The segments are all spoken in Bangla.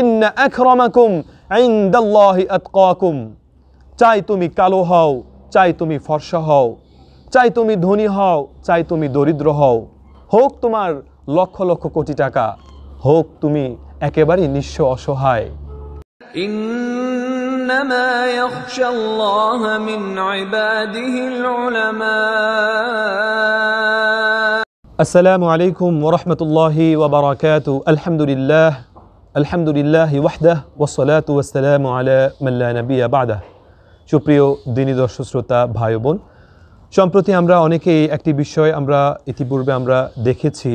ইন্না আকরামাকুম ইনদাল্লাহি আতকাকুম। চাই তুমি কালো হও, চাই তুমি ফর্সা হও, চাই তুমি ধনী হও, চাই তুমি দরিদ্র হও, হোক তোমার লক্ষ লক্ষ কোটি টাকা, হোক তুমি একেবারেই নিঃস্ব অসহায়। ইন্নামা ইয়াখশাল্লাহা মিন ইবাদিহিল উলামা। আসসালামু আলাইকুম ওয়া রাহমাতুল্লাহি ওয়া বারাকাতুহু। আলহামদুলিল্লাহি ওয়াহদাহু ওয়াসসালাতু ওয়াসসালামু আলা মান লা নাবিয়্যা বা'দাহু। সুপ্রিয় দিনী দর্শক শ্রোতা ভাই বোন, সম্প্রতি আমরা অনেকেই একটি বিষয় আমরা ইতিপূর্বে আমরা দেখেছি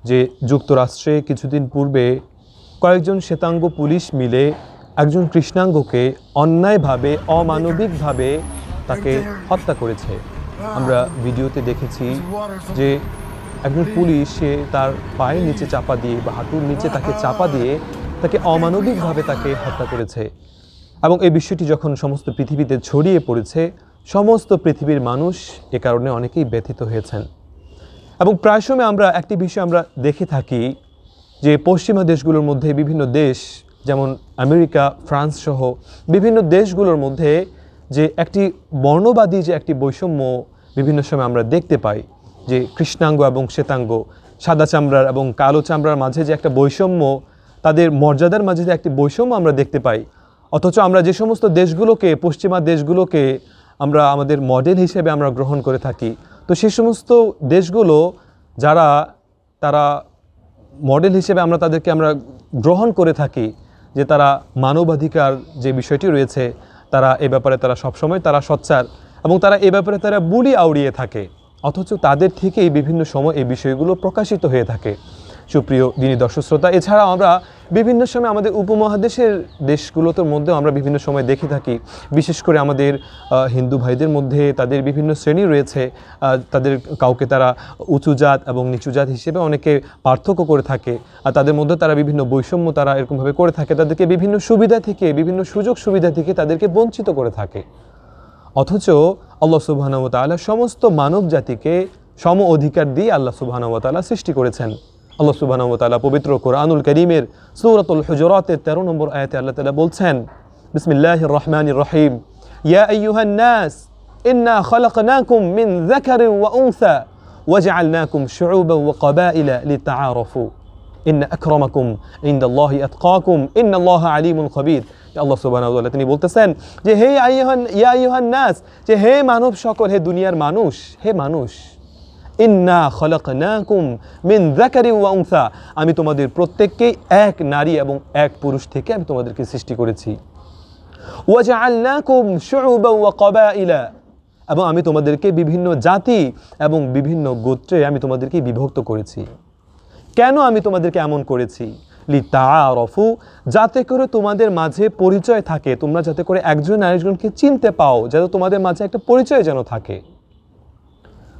যে যুক্তরাষ্ট্রে কিছুদিন পূর্বে কয়েকজন শ্বেতাঙ্গ পুলিশ মিলে একজন কৃষ্ণাঙ্গকে অন্যায়ভাবে অমানবিকভাবে তাকে হত্যা করেছে। আমরা ভিডিওতে দেখেছি যে একজন পুলিশ সে তার পায়ের নিচে চাপা দিয়ে বা হাঁটুর নিচে তাকে চাপা দিয়ে তাকে অমানবিকভাবে তাকে হত্যা করেছে। এবং এই বিষয়টি যখন সমস্ত পৃথিবীতে ছড়িয়ে পড়েছে, সমস্ত পৃথিবীর মানুষ এ কারণে অনেকেই ব্যথিত হয়েছেন। এবং প্রায় সময় আমরা একটি বিষয় আমরা দেখে থাকি যে পশ্চিমা দেশগুলোর মধ্যে বিভিন্ন দেশ যেমন আমেরিকা, ফ্রান্স সহ বিভিন্ন দেশগুলোর মধ্যে যে একটি বর্ণবাদী যে একটি বৈষম্য বিভিন্ন সময় আমরা দেখতে পাই, যে কৃষ্ণাঙ্গ এবং শ্বেতাঙ্গ, সাদা চামড়ার এবং কালো চামড়ার মাঝে যে একটা বৈষম্য, তাদের মর্যাদার মাঝে যে একটি বৈষম্য আমরা দেখতে পাই। অথচ আমরা যে সমস্ত দেশগুলোকে, পশ্চিমা দেশগুলোকে আমরা আমাদের মডেল হিসেবে আমরা গ্রহণ করে থাকি, তো সেই সমস্ত দেশগুলো তারা মডেল হিসেবে আমরা তাদেরকে আমরা গ্রহণ করে থাকি যে তারা মানবাধিকার যে বিষয়টি রয়েছে তারা এ ব্যাপারে তারা সবসময় তারা সোচ্চার এবং তারা এ ব্যাপারে তারা বুড়ি আউড়িয়ে থাকে। অথচ তাদের থেকেই বিভিন্ন সময় এই বিষয়গুলো প্রকাশিত হয়ে থাকে। সুপ্রিয় দিনী দর্শক শ্রোতা, এছাড়াও আমরা বিভিন্ন সময় আমাদের উপমহাদেশের দেশগুলোর মধ্যেও আমরা বিভিন্ন সময় দেখে থাকি, বিশেষ করে আমাদের হিন্দু ভাইদের মধ্যে তাদের বিভিন্ন শ্রেণী রয়েছে, তাদের কাউকে তারা উঁচু জাত এবং নিচু জাত হিসেবে অনেকে পার্থক্য করে থাকে, আর তাদের মধ্যে তারা বিভিন্ন বৈষম্য তারা এরকমভাবে করে থাকে, তাদেরকে বিভিন্ন সুবিধা থেকে, বিভিন্ন সুযোগ সুবিধা থেকে তাদেরকে বঞ্চিত করে থাকে। অথচ আল্লাহ সুবহানাহু ওয়া তাআলা সমস্ত মানব জাতিকে সম অধিকার দিয়ে আল্লাহ সুবহানাহু ওয়া তাআলা সৃষ্টি করেছেন। আল্লাহ সুবহানাহু ওয়া তাআলা পবিত্র কোরআনুল কারীমের সূরাতুল হুজুরাতের 13 নম্বর আয়াতে আল্লাহ তাআলা বলছেন, বিসমিল্লাহির রহমানির রহিম, ইয়া আইয়ুহান নাস ইন্না খালাকনাকুম মিন যাকারিন ওয়া উনসা ওয়াজআলনাকুম শুউবান ওয়া কাবাইলা লিতাআরাফু ইন্না আকরামাকুম ইনদাল্লাহি আতকাকুম ইন্নাল্লাহা আলিমুন খাবীর। আল্লাহ সুবহানাহু ওয়া তাআলা তিনি বলতেছেন যে হে আইয়ুহান নাস, যে হে মানব সকল, হে দুনিয়ার মানুষ, হে মানুষ, ইন্না খালাকনাকুম মিন যাকারিন ওয়া উনসা, আমি তোমাদের প্রত্যেককেই এক নারী এবং এক পুরুষ থেকে আমি তোমাদেরকে সৃষ্টি করেছি। ওয়াজআলনাকুম শুউবান ওয়া কাবাইলা, এবং আমি তোমাদেরকে বিভিন্ন জাতি এবং বিভিন্ন গোত্রে আমি তোমাদেরকে বিভক্ত করেছি। কেন আমি তোমাদেরকে এমন করেছি? লিতাআরাফু, যাতে করে তোমাদের মাঝে পরিচয় থাকে, তোমরা যাতে করে একজন আরেকজনকে চিনতে পাও, যাতে তোমাদের মাঝে একটা পরিচয় যেন থাকে।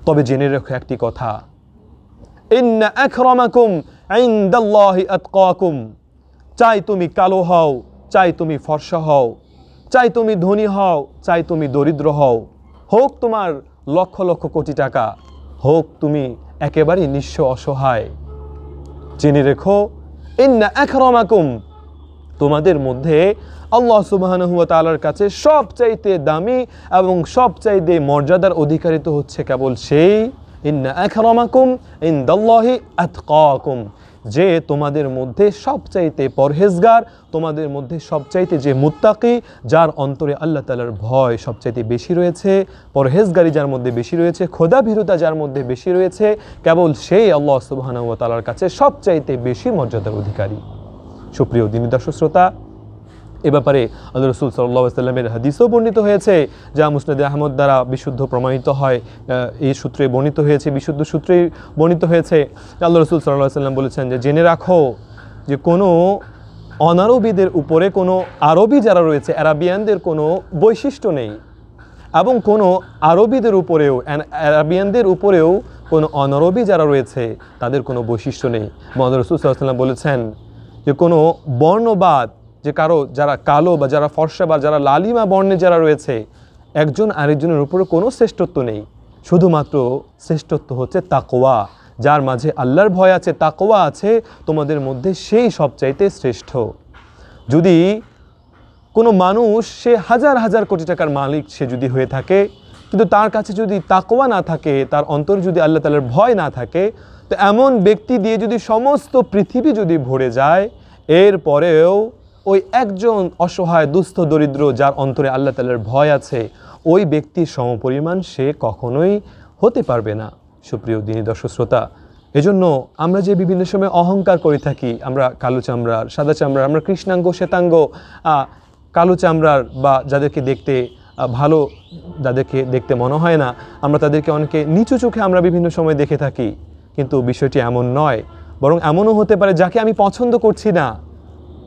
তবে জেনে রেখো একটি কথা, ইন্না আকরামাকুম ইনদাল্লাহি আতকাকুম। চাই তুমি কালো হও, চাই তুমি ফর্সা হও, চাই তুমি ধনী হও, চাই তুমি দরিদ্র হও, হোক তোমার লক্ষ লক্ষ কোটি টাকা, হোক তুমি একেবারেই নিঃস্ব অসহায়, জেনে রেখো ইন্না আকরামাকুম, তোমাদের মধ্যে আল্লাহ সুবহানাহু ওয়া তাআলার কাছে সবচাইতে দামি এবং সবচাইতে মর্যাদার অধিকারী তো হচ্ছে কেবল সেই ইন্না আকরামাকুম ইনদাল্লাহি আতকাকুম, যে তোমাদের মধ্যে সবচাইতে পরহেজগার, তোমাদের মধ্যে সবচাইতে যে মুত্তাকি, যার অন্তরে আল্লাহ তাআলার ভয় সবচাইতে বেশি রয়েছে, পরহেজগারি যার মধ্যে বেশি রয়েছে, খোদাভীরুতা যার মধ্যে বেশি রয়েছে, কেবল সেই আল্লাহ সুবহানাহু ওয়া তাআলার কাছে সবচাইতে বেশি মর্যাদার অধিকারী। সুপ্রিয় দিনী দর্শক শ্রোতা, এ ব্যাপারে আল্লাহ রাসূল সাল্লাল্লাহু আলাইহি ওয়াসাল্লামের হাদিসও বর্ণিত হয়েছে, যা মুসনাদে আহমদ দ্বারা বিশুদ্ধ প্রমাণিত হয়, এই সূত্রে বর্ণিত হয়েছে, বিশুদ্ধ সূত্রেই বর্ণিত হয়েছে। আল্লাহ রাসূল সাল্লাল্লাহু আলাইহি ওয়াসাল্লাম বলেছেন যে জেনে রাখো যে কোনো অনারবীদের উপরে, কোনো আরবি যারা রয়েছে আরাবিয়ানদের কোনো বৈশিষ্ট্য নেই, এবং কোনো আরবিদের উপরেও, আরাবিয়ানদের উপরেও কোনো অনারবি যারা রয়েছে তাদের কোনো বৈশিষ্ট্য নেই। আল্লাহ রাসূল সাল্লাল্লাহু আলাইহি ওয়াসাল্লাম বলেছেন যে কোনো বর্ণবাদ, যে কারো যারা কালো বা যারা ফর্সা বা যারা লালিমা বর্ণে যারা রয়েছে, একজন আরেকজনের উপরে কোনো শ্রেষ্ঠত্ব নেই, শুধুমাত্র শ্রেষ্ঠত্ব হচ্ছে তাকওয়া, যার মাঝে আল্লাহর ভয় আছে, তাকওয়া আছে তোমাদের মধ্যে, সেই সবচাইতে শ্রেষ্ঠ। যদি কোনো মানুষ সে হাজার হাজার কোটি টাকার মালিক সে যদি হয়ে থাকে, কিন্তু তার কাছে যদি তাকওয়া না থাকে, তার অন্তরে যদি আল্লাহ তাআলার ভয় না থাকে, তো এমন ব্যক্তি দিয়ে যদি সমস্ত পৃথিবী যদি ভরে যায়, এরপরেও ওই একজন অসহায় দুস্থ দরিদ্র যার অন্তরে আল্লাহ তাআলার ভয় আছে, ওই ব্যক্তির সমপরিমাণ সে কখনোই হতে পারবে না। সুপ্রিয় দিনী দর্শক শ্রোতা, এজন্য আমরা যে বিভিন্ন সময় অহংকার করে থাকি, আমরা কালো চামড়ার, সাদা চামড়ার, আমরা কৃষ্ণাঙ্গ, শ্বেতাঙ্গ, কালো চামড়ার বা যাদেরকে দেখতে ভালো, যাদেরকে দেখতে মনে হয় না, আমরা তাদেরকে অনেকে নিচু চোখে আমরা বিভিন্ন সময় দেখে থাকি। কিন্তু বিষয়টি এমন নয়, বরং এমনও হতে পারে যাকে আমি পছন্দ করছি না,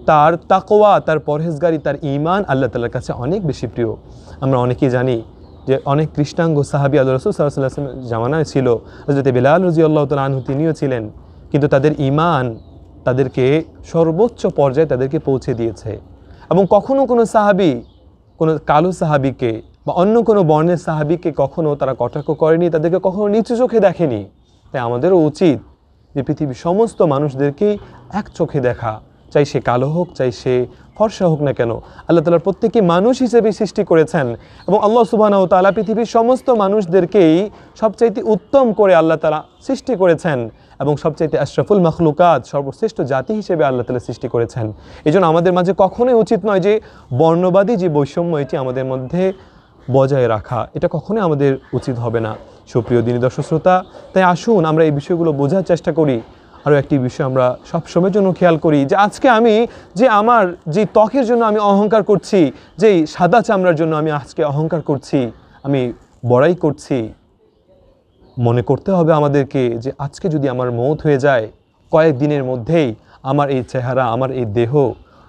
তার তাকওয়া, তার পরহেজগারি, তার ঈমান আল্লাহ তাআলার কাছে অনেক বেশি প্রিয়। আমরা অনেকেই জানি যে অনেক কৃষ্ণাঙ্গ সাহাবী আল্লাহ রাসূল সাল্লাল্লাহু আলাইহি ওয়াসাল্লামের জামানায় ছিল। হযরত বিলাল রাদিয়াল্লাহু তাআলা আনহু তিনিও ছিলেন, কিন্তু তাদের ঈমান তাদেরকে সর্বোচ্চ পর্যায়ে তাদেরকে পৌঁছে দিয়েছে। এবং কখনো কোনো সাহাবী কোনো কালো সাহাবীকে বা অন্য কোনো বর্ণের সাহাবীকে কখনো তারা কটাক্ষ করেনি, তাদেরকে কখনো নিচু চোখে দেখেনি। তাই আমাদেরও উচিত যে পৃথিবীর সমস্ত মানুষদেরকেই এক চোখে দেখা, চাই সে কালো হোক, চাই সে ফর্সা হোক না কেন, আল্লাহ তাআলা প্রত্যেককে মানুষ হিসেবে সৃষ্টি করেছেন। এবং আল্লাহ সুবহানাহু ওয়া তাআলা পৃথিবীর সমস্ত মানুষদেরকেই সবচাইতে উত্তম করে আল্লাহ তাআলা সৃষ্টি করেছেন এবং সবচাইতে আশরাফুল মাখলুকাত, সর্বশ্রেষ্ঠ জাতি হিসেবে আল্লাহ তাআলা সৃষ্টি করেছেন। এই জন্য আমাদের মাঝে কখনোই উচিত নয় যে বর্ণবাদী যে বৈষম্য এটি আমাদের মধ্যে বজায় রাখা, এটা কখনোই আমাদের উচিত হবে না। সুপ্রিয় দিনী দর্শক শ্রোতা, তাই আসুন আমরা এই বিষয়গুলো বোঝার চেষ্টা করি। আরও একটি বিষয় আমরা সবসময়ের জন্য খেয়াল করি যে আজকে আমি যে আমার যে ত্বকের জন্য আমি অহংকার করছি, যেই সাদা চামড়ার জন্য আমি আজকে অহংকার করছি, আমি বড়াই করছি, মনে করতে হবে আমাদেরকে যে আজকে যদি আমার মওত হয়ে যায়, কয়েকদিনের মধ্যেই আমার এই চেহারা, আমার এই দেহ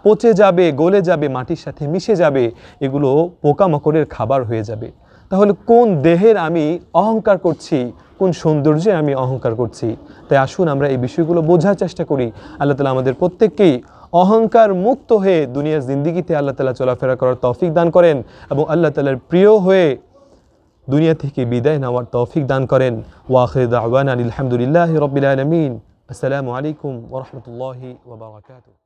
পচে যাবে, গলে যাবে, মাটির সাথে মিশে যাবে, এগুলো পোকামাকড়ের খাবার হয়ে যাবে। তাহলে কোন দেহের আমি অহংকার করছি, কোন সৌন্দর্যে আমি অহংকার করছি? তাই আসুন আমরা এই বিষয়গুলো বোঝার চেষ্টা করি। আল্লাহ তাআলা আমাদের প্রত্যেককেই অহংকার মুক্ত হয়ে দুনিয়ার জিন্দেগিতে আল্লাহ তাআলা চলাফেরা করার তৌফিক দান করেন এবং আল্লাহ তাআলার প্রিয় হয়ে দুনিয়া থেকে বিদায় নেওয়ার তৌফিক দান করেন। ওয়া আখিরু দাওয়ানা আলহামদুলিল্লাহি রাব্বিল আলামিন। আসসালামু আলাইকুম ওয়া রাহমাতুল্লাহি ওয়া বারাকাতুহু।